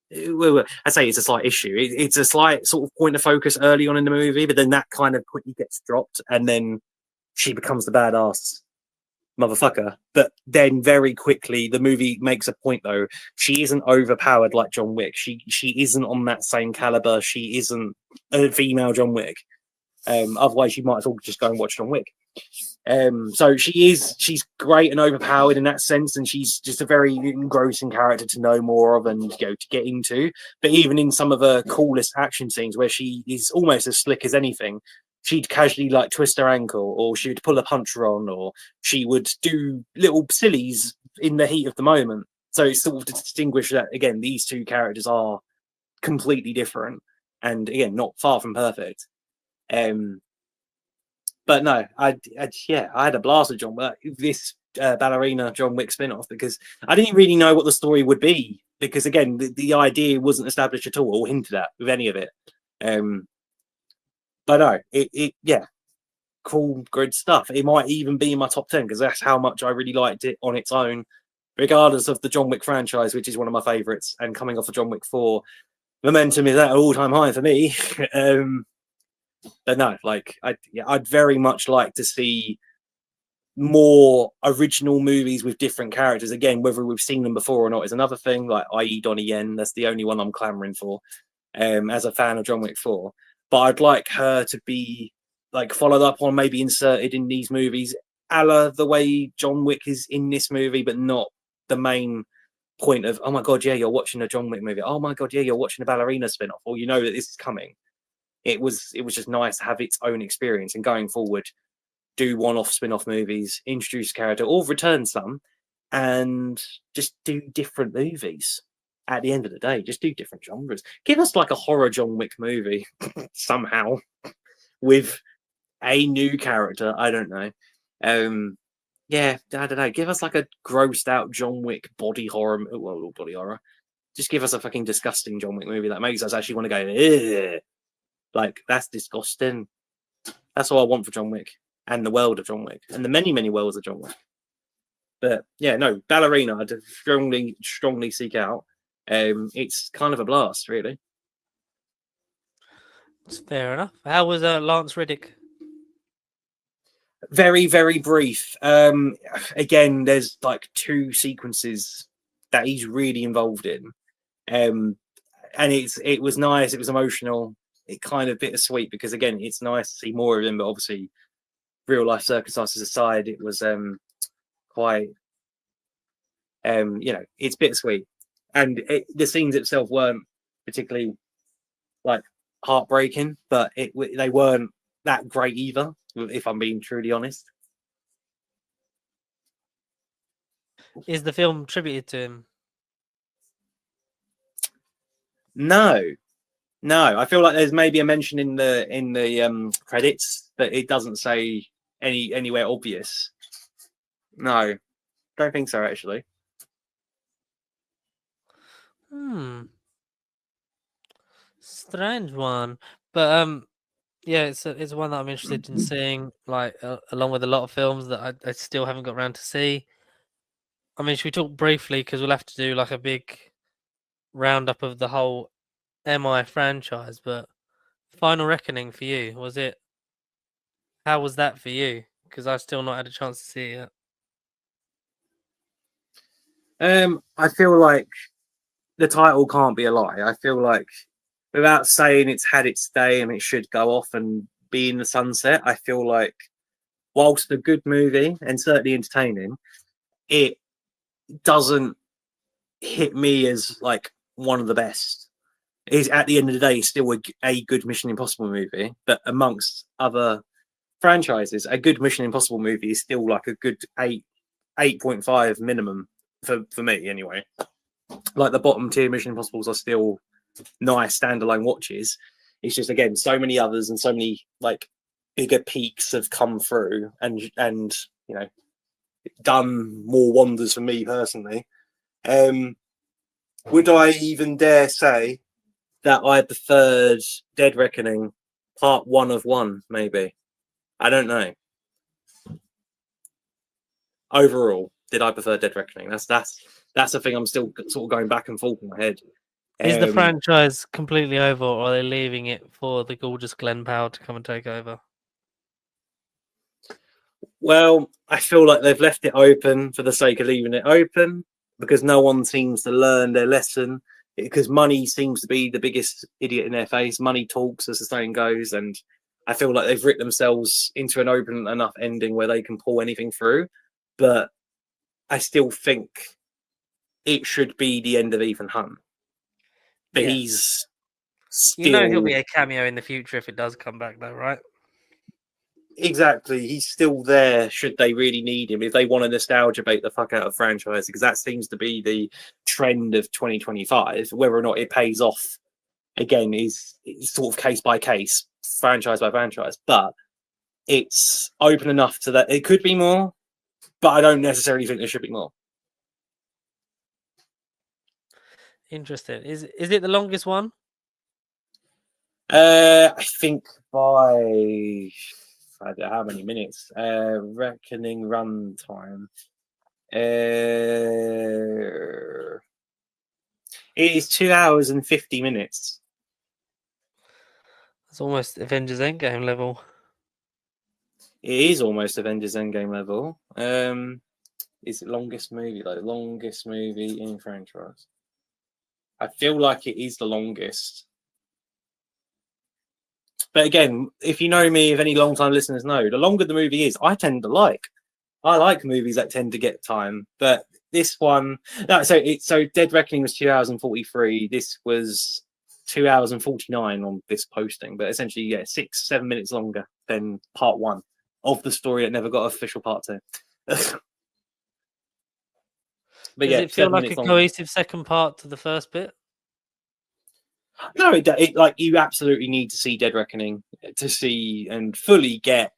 I say it's a slight issue. It's a slight sort of point of focus early on in the movie, but then that kind of quickly gets dropped, and then she becomes the badass motherfucker. But then very quickly, the movie makes a point though. She isn't overpowered like John Wick. She isn't on that same caliber. She isn't a female John Wick. Otherwise, you might as well just go and watch John Wick. So she's great and overpowered in that sense, and she's just a very engrossing character to know more of and to get into. But even in some of the coolest action scenes where she is almost as slick as anything, she'd casually like twist her ankle, or she would pull a puncher on, or she would do little sillies in the heat of the moment. So it's sort of to distinguish that again, these two characters are completely different, and again, not far from perfect. But no, I had a blast with this ballerina John Wick spin-off, because I didn't really know what the story would be, because again, the idea wasn't established at all or hinted at with any of it. But no, yeah, cool, good stuff. It might even be in my top 10 because that's how much I really liked it on its own, regardless of the John Wick franchise, which is one of my favorites. And coming off of John Wick 4, momentum is at an all-time high for me. But no, like I'd very much like to see more original movies with different characters. Again, whether we've seen them before or not is another thing. Like, i.e., Donnie Yen, that's the only one I'm clamoring for. As a fan of John Wick 4, but I'd like her to be like followed up on, maybe inserted in these movies, a la the way John Wick is in this movie, but not the main point of, oh my god, yeah, you're watching a John Wick movie. Oh my god, yeah, you're watching a ballerina spin-off, or you know that this is coming. It was just nice to have its own experience, and going forward, do one-off spin-off movies, introduce a character, or return some, and just do different movies. At the end of the day, just do different genres. Give us like a horror John Wick movie somehow with a new character. I don't know. Yeah, I don't know. Give us like a grossed out John Wick body horror. Well, body horror. Just give us a fucking disgusting John Wick movie that makes us actually want to go, ugh. Like, that's disgusting. That's all I want for John Wick and the world of John Wick and the many, many worlds of John Wick. But yeah, no, Ballerina, I'd strongly seek out. It's kind of a blast, really. It's fair enough. How was Lance Reddick? Very, very brief. Again, there's like 2 sequences that he's really involved in. And it was nice, it was emotional. It kind of bittersweet, because again, it's nice to see more of him, but obviously, real life circumstances aside, it was quite it's bittersweet, and the scenes itself weren't particularly like heartbreaking, but they weren't that great either, if I'm being truly honest. Is the film tributed to him? No, I feel like there's maybe a mention in the credits, but it doesn't say anywhere obvious. No, don't think so, actually. Strange one, but yeah, it's one that I'm interested in seeing, like along with a lot of films that I still haven't got around to see. I mean, should we talk briefly, because we'll have to do like a big roundup of the whole MI franchise, but Final Reckoning for you, was it? How was that for you? Because I've still not had a chance to see it yet. I feel like the title can't be a lie. I feel like, without saying it's had its day and it should go off and be in the sunset, I feel like, whilst a good movie and certainly entertaining, it doesn't hit me as like one of the best. Is at the end of the day still a good Mission Impossible movie, but amongst other franchises, a good Mission Impossible movie is still like a good 8.5 minimum for me anyway. Like, the bottom tier Mission Impossibles are still nice standalone watches. It's just, again, so many others and so many like bigger peaks have come through and done more wonders for me personally. Would I even dare say that I preferred Dead Reckoning Part 1 of 1? Maybe. I don't know. Overall, did I prefer Dead Reckoning? That's the thing I'm still sort of going back and forth in my head. Is the franchise completely over, or are they leaving it for the gorgeous Glenn Powell to come and take over? Well, I feel like they've left it open for the sake of leaving it open because no one seems to learn their lesson. Because money seems to be the biggest idiot in their face. Money talks, as the saying goes, and I feel like they've written themselves into an open enough ending where they can pull anything through. But I still think it should be the end of Ethan Hunt. But Yeah. he's still You know he'll be a cameo in the future if it does come back, though, right? exactly. He's still there. Should they really need him? If they want to nostalgia bait the fuck out of franchise, because that seems to be the trend of 2025. Whether or not it pays off, again, is sort of case by case, franchise by franchise. But it's open enough to that it could be more, but I don't necessarily think there should be more. Interesting. Is it the longest one? I think by I don't know how many minutes. Reckoning run time. It is 2 hours and 50 minutes. It's almost Avengers Endgame level. It is almost Avengers Endgame level. Is it longest movie? Like longest movie in franchise? I feel like it is the longest. But again, if you know me, if any long-time listeners know, the longer the movie is, I tend to like. I like movies that tend to get time. But this one, no, so Dead Reckoning was 2 hours and 43. This was 2 hours and 49 on this posting. But essentially, yeah, 6-7 minutes longer than part one of the story that never got official part two. But Does yeah, it feel 7 like a minutes longer. cohesive second part to the first bit? No, it like you absolutely need to see Dead Reckoning to see and fully get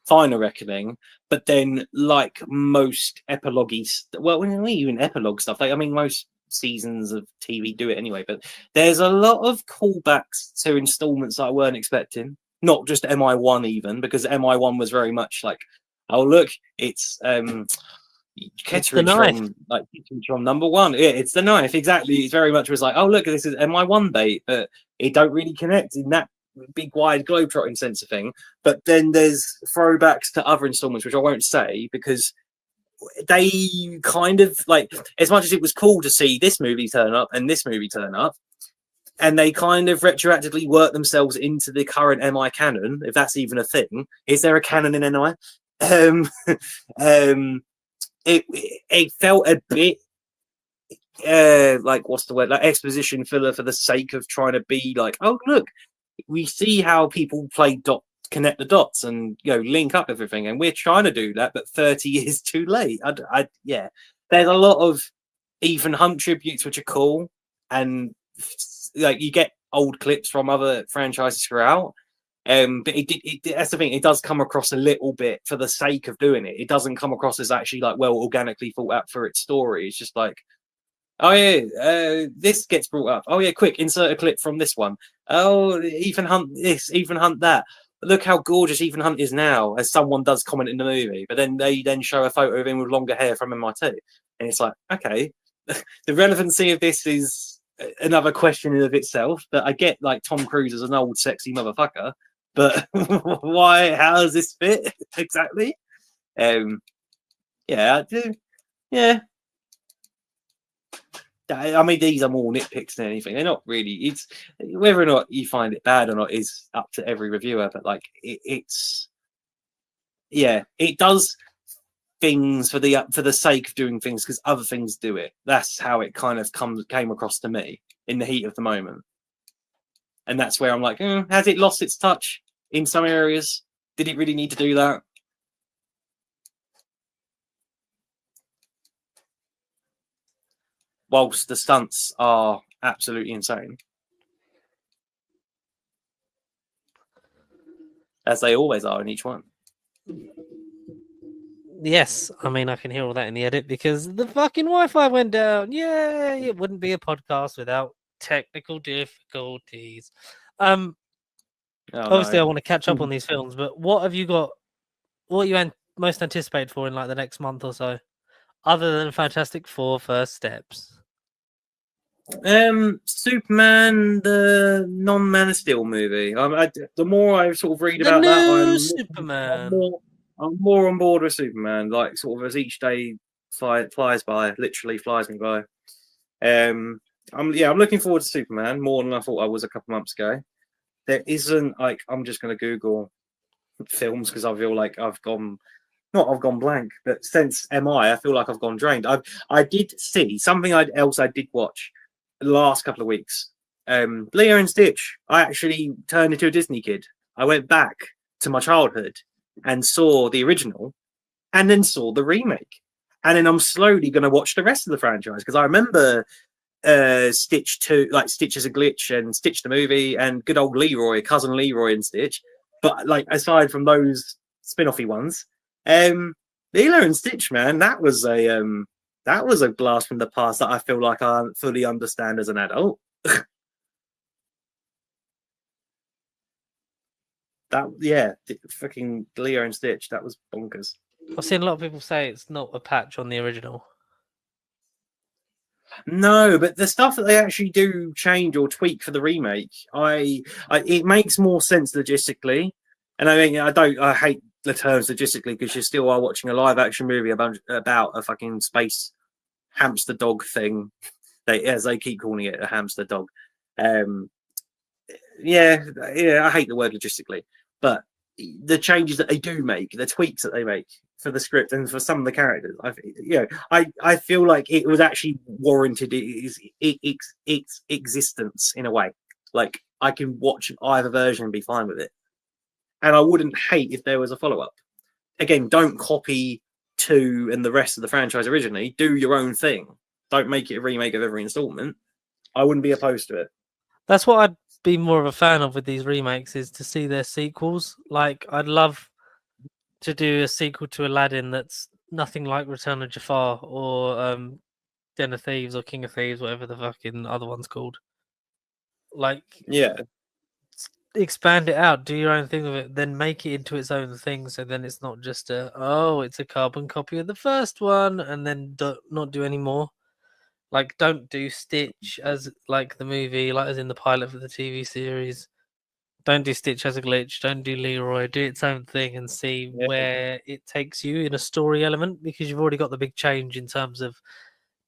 Final Reckoning. But then, like most epilogue, well, even epilogue stuff, like I mean, most seasons of TV do it anyway. But there's a lot of callbacks to installments that I weren't expecting. Not just MI1 even, because MI1 was very much like, oh look, it's Kettering knife. from number one. Yeah, it's the knife. Exactly. It's very much was like, oh look, this is MI1 bait, but it don't really connect in that big wide globetrotting sense of thing. But then there's throwbacks to other installments, which I won't say because they kind of like, as much as it was cool to see this movie turn up and this movie turn up, and they kind of retroactively work themselves into the current MI canon, if that's even a thing. Is there a canon in MI? It felt a bit like what's the word, like exposition filler for the sake of trying to be like, oh look, we see how people connect the dots and link up everything, and we're trying to do that, but 30 years too late. Yeah, there's a lot of Ethan Hunt tributes which are cool, and like you get old clips from other franchises throughout. But that's the thing. It does come across a little bit for the sake of doing it. It doesn't come across as actually like well organically thought out for its story. It's just like, oh yeah, this gets brought up. Oh yeah, quick, insert a clip from this one. Oh, Ethan Hunt this, Ethan Hunt that. Look how gorgeous Ethan Hunt is now, as someone does comment in the movie. But then they show a photo of him with longer hair from MI2, and it's like, okay, the relevancy of this is another question in of itself. But I get like Tom Cruise as an old sexy motherfucker. But why? How does this fit exactly? Yeah, I do. Yeah. I mean, these are more nitpicks than anything. They're not really. It's whether or not you find it bad or not is up to every reviewer. But like, it's yeah, it does things for the sake of doing things because other things do it. That's how it kind of came across to me in the heat of the moment. And that's where I'm like, has it lost its touch in some areas? Did it really need to do that? Whilst the stunts are absolutely insane. As they always are in each one. Yes, I mean, I can hear all that in the edit because the fucking Wi-Fi went down. Yay! It wouldn't be a podcast without technical difficulties. Obviously, I want to catch up on these films, but what have you got? What you most anticipate for in like the next month or so, other than Fantastic Four: First Steps? Superman, the non-Man of Steel movie. The more I sort of read about that, Superman. I'm more on board with Superman. Like sort of as each day flies by, literally flies me by. I'm looking forward to Superman more than I thought I was a couple months ago. There isn't like I'm just going to Google films because I feel like I've gone blank, but since I feel like I've gone drained. I did see something else I did watch the last couple of weeks. Leo and Stitch. I actually turned into a Disney kid. I went back to my childhood and saw the original, and then saw the remake, and then I'm slowly going to watch the rest of the franchise because I remember Stitch 2, like Stitch as a Glitch and Stitch the movie, and good old Leroy, cousin Leroy and Stitch. But like aside from those spin-offy ones, Lilo and Stitch, man, that was a blast from the past that I feel like I fully understand as an adult. Fucking Leo and Stitch, that was bonkers. I've seen a lot of people say it's not a patch on the original. No, but the stuff that they actually do change or tweak for the remake, it makes more sense logistically. And I mean, I hate the terms logistically because you still are watching a live action movie about a fucking space hamster dog thing. As they keep calling it, a hamster dog. I hate the word logistically, but the changes that they do make, the tweaks that they make for the script and for some of the characters, I feel like it was actually warranted its existence in a way. Like I can watch either version and be fine with it, and I wouldn't hate if there was a follow up. Again, don't copy 2 and the rest of the franchise originally. Do your own thing. Don't make it a remake of every installment. I wouldn't be opposed to it. That's what I'd be more of a fan of with these remakes, is to see their sequels. Like I'd love to do a sequel to Aladdin that's nothing like Return of Jafar or Den of Thieves or King of Thieves, whatever the fucking other one's called. Like, yeah, expand it out, do your own thing with it, then make it into its own thing. So then it's not just it's a carbon copy of the first one, and then not do any more. Like, don't do Stitch as like the movie, like as in the pilot for the TV series. Don't do Stitch as a Glitch. Don't do Leroy. Do its own thing and see where it takes you in a story element, because you've already got the big change in terms of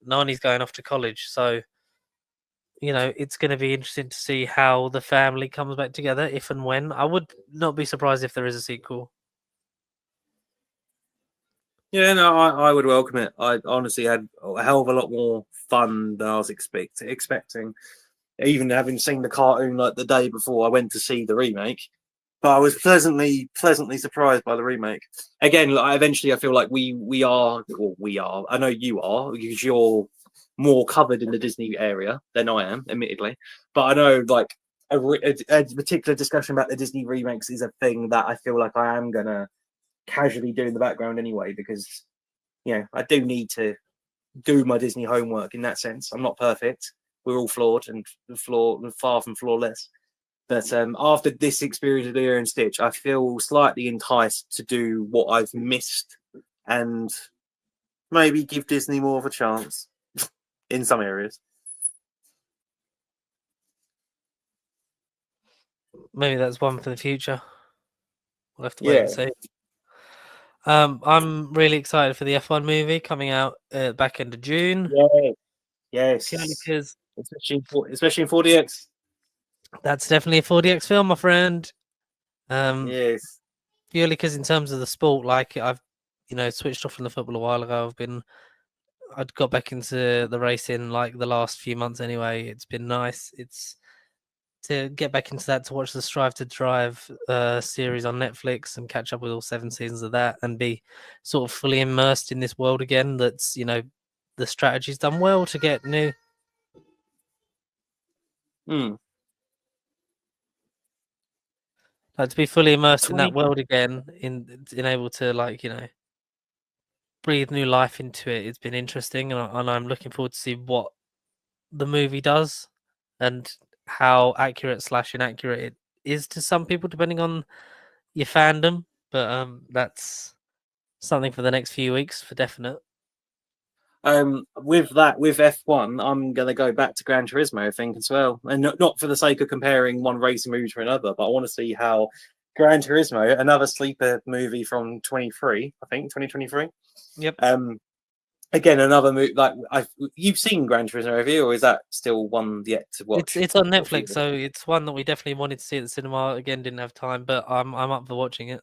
Nani's going off to college. So, it's going to be interesting to see how the family comes back together, if and when. I would not be surprised if there is a sequel. Yeah, no, I would welcome it. I honestly had a hell of a lot more fun than I was expecting. Even having seen the cartoon like the day before I went to see the remake, but I was pleasantly surprised by the remake. Again, eventually I feel like we are. I know you are, because you're more covered in the Disney area than I am, admittedly. But I know like a particular discussion about the Disney remakes is a thing that I feel like I am gonna casually do in the background anyway, because I do need to do my Disney homework in that sense. I'm not perfect. We're all flawed and far from flawless. But after this experience with Leo and Stitch, I feel slightly enticed to do what I've missed and maybe give Disney more of a chance in some areas. Maybe that's one for the future. We'll have to wait and see. I'm really excited for the F1 movie coming out back end of June. Yes. Because especially in 4DX. That's definitely a 4DX film, my friend. Yes. Purely because in terms of the sport, like I've switched off from the football a while ago. I'd got back into the racing like the last few months anyway. It's been nice. It's to get back into that, to watch the Strive to Drive series on Netflix and catch up with all 7 seasons of that and be sort of fully immersed in this world again. That's, the strategy's done well to get new. Like to be fully immersed in that world again, in able to breathe new life into it. It's been interesting, and I'm looking forward to see what the movie does and how accurate / inaccurate it is to some people, depending on your fandom. But that's something for the next few weeks for definite. With F1, I'm gonna go back to Gran Turismo, I think, as well, and not for the sake of comparing one racing movie to another, but I want to see how Gran Turismo, another sleeper movie from 2023. Yep. Again, another movie. Like you've seen Gran Turismo, have you, or is that still one yet to watch? It's on Netflix, so it's one that we definitely wanted to see at the cinema. Again, didn't have time, but I'm up for watching it.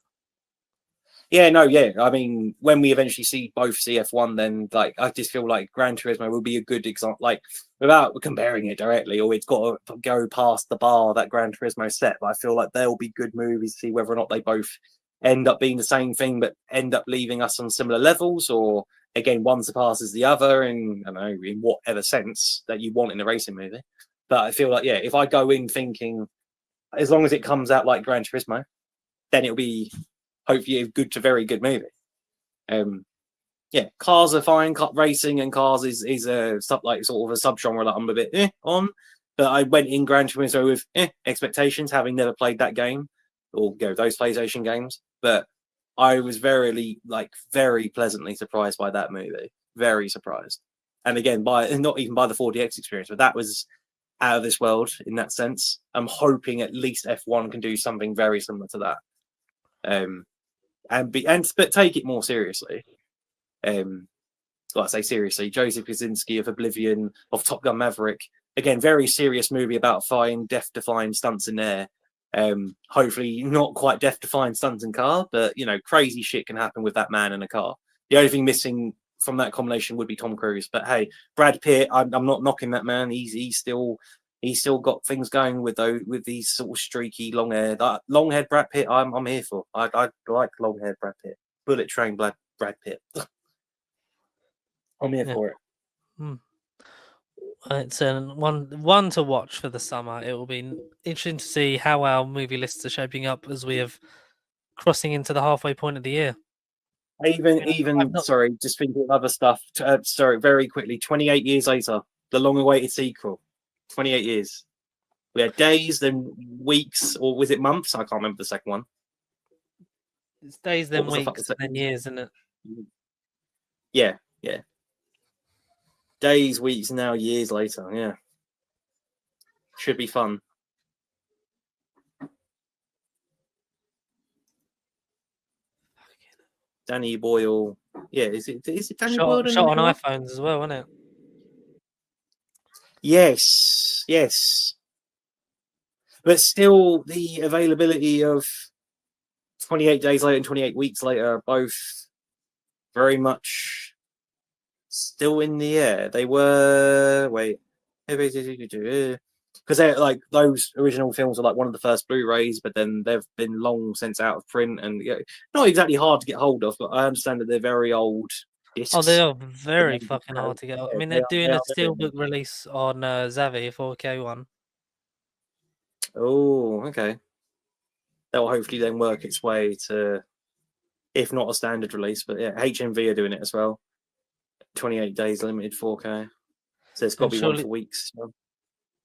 Yeah, no, yeah. I mean, when we eventually see both CF1, then like I just feel like Gran Turismo will be a good example. Like without comparing it directly, or it's got to go past the bar that Gran Turismo set. But I feel like they'll be good movies to see whether or not they both end up being the same thing, but end up leaving us on similar levels, or again, one surpasses the other in I don't know in whatever sense that you want in a racing movie. But I feel like if I go in thinking as long as it comes out like Gran Turismo, then it'll be hopefully a good to very good movie. Cars are fine. Racing and cars is a like sort of a subgenre that I'm a bit on. But I went in Gran Turismo with expectations, having never played that game or those PlayStation games. But I was very pleasantly surprised by that movie. Very surprised. And again, not even by the 4DX experience, but that was out of this world in that sense. I'm hoping at least F1 can do something very similar to that. But take it more seriously. I say seriously, Joseph Kosinski of Oblivion, of Top Gun Maverick, again, very serious movie about death-defying stunts in there. Hopefully not quite death-defying stunts in car, but crazy shit can happen with that man in a car. The only thing missing from that combination would be Tom Cruise. But hey, Brad Pitt, I'm not knocking that man. He's still got things going with these sort of streaky long hair. Long haired Brad Pitt, I'm here for. I like long haired Brad Pitt. Bullet train Brad Pitt. I'm here for it. It's one to watch for the summer. It will be interesting to see how our movie lists are shaping up as we have crossing into the halfway point of the year. Sorry, just thinking of other stuff. Sorry, very quickly. 28 years later, the long-awaited sequel. 28 years. We had days, then weeks, or was it months? I can't remember the second one. It's days, then weeks, then years, isn't it? Yeah. Days, weeks, now years later. Yeah. Should be fun. Danny Boyle. Yeah, is it Danny Boyle? Shot on iPhones as well, isn't it? Yes. But still, the availability of 28 days later and 28 weeks later are both very much still in the air. They were because they're like those original films are like one of the first Blu-rays, but then they've been long since out of print and not exactly hard to get hold of. But I understand that they're very old discs. Oh, they are very fucking hard to get. I mean, they're doing a steelbook release on Zavvi 4K one. Oh, okay. That will hopefully then work its way to, if not a standard release, but HMV are doing it as well. 28 days limited 4K. So it's got to be one for weeks.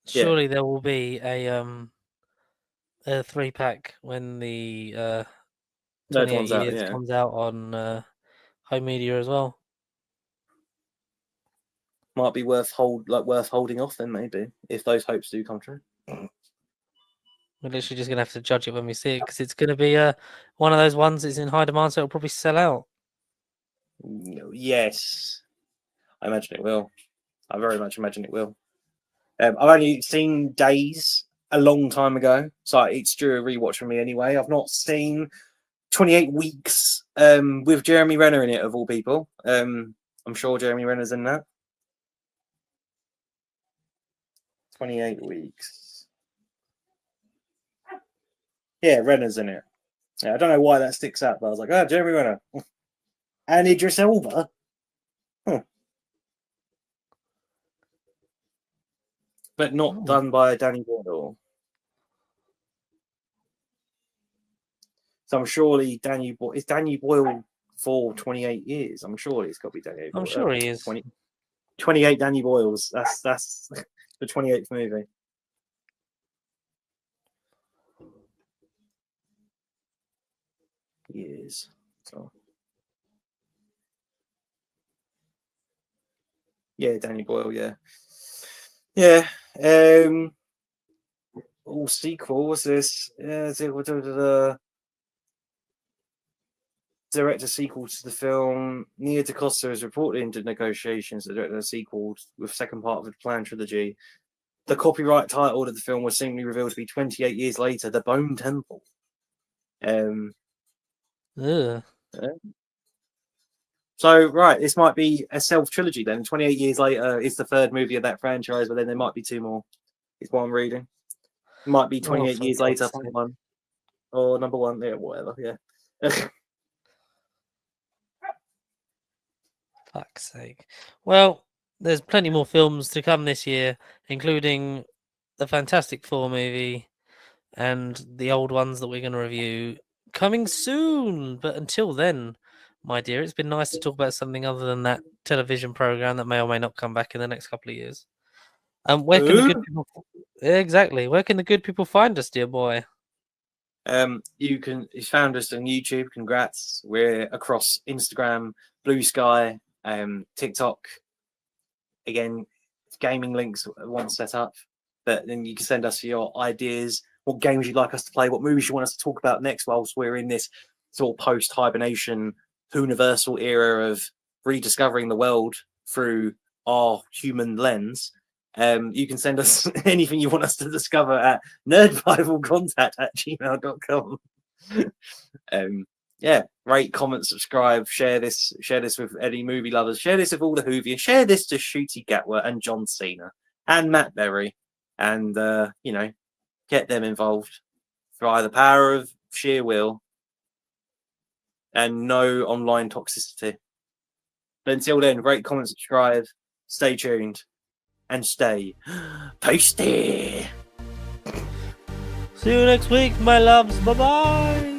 Surely there will be a 3-pack when the 28 years comes out on home media as well. Might be worth holding off then, maybe, if those hopes do come true. We're literally just gonna have to judge it when we see it because it's gonna be one of those ones that's in high demand, so it'll probably sell out. Yes, I imagine it will. I very much imagine it will. I've only seen Days a long time ago, so it's due a rewatch for me anyway. I've not seen 28 Weeks with Jeremy Renner in it, of all people. I'm sure Jeremy Renner's in that. 28 Weeks. Yeah, Renner's in it. Yeah, I don't know why that sticks out, but I was like, Jeremy Renner. And Idris Elba. But not done by Danny Boyle. So I'm surely is Danny Boyle for 28 years? I'm sure it's got to be Danny Boyle. I'm sure he is. 28 Danny Boyles. That's the 28th movie. Years. So. Yeah, Danny Boyle, yeah. Yeah. All sequel was this? direct a sequel to the film. Nia DaCosta is reportedly into negotiations to direct a sequel with second part of the planned trilogy. The copyright title of the film was simply revealed to be 28 years later, The Bone Temple. Ugh. So, right, this might be a self-trilogy then. 28 years later is the third movie of that franchise, but then there might be two more, is what I'm reading. It might be 28 years later, part one. Or number one, yeah, whatever, yeah. Fuck's sake. Well, there's plenty more films to come this year, including the Fantastic Four movie and the old ones that we're going to review coming soon. But until then, my dear, it's been nice to talk about something other than that television program that may or may not come back in the next couple of years. Where can the good people? Exactly. Where can the good people find us, dear boy? You found us on YouTube. Congrats. We're across Instagram, Blue Sky, TikTok. Again, gaming links once set up. But then you can send us your ideas, what games you'd like us to play, what movies you want us to talk about next whilst we're in this sort of post-hibernation Universal era of rediscovering the world through our human lens. You can send us anything you want us to discover at nerdbible@gmail.com. Yeah, rate, comment, subscribe, share this with any movie lovers, share this with all the Whovians, share this to Shooty Gatwa and John Cena and Matt Berry, and get them involved via the power of sheer will and no online toxicity. But until then, rate, comment, subscribe, stay tuned, and stay posty. See you next week, my loves. Bye bye.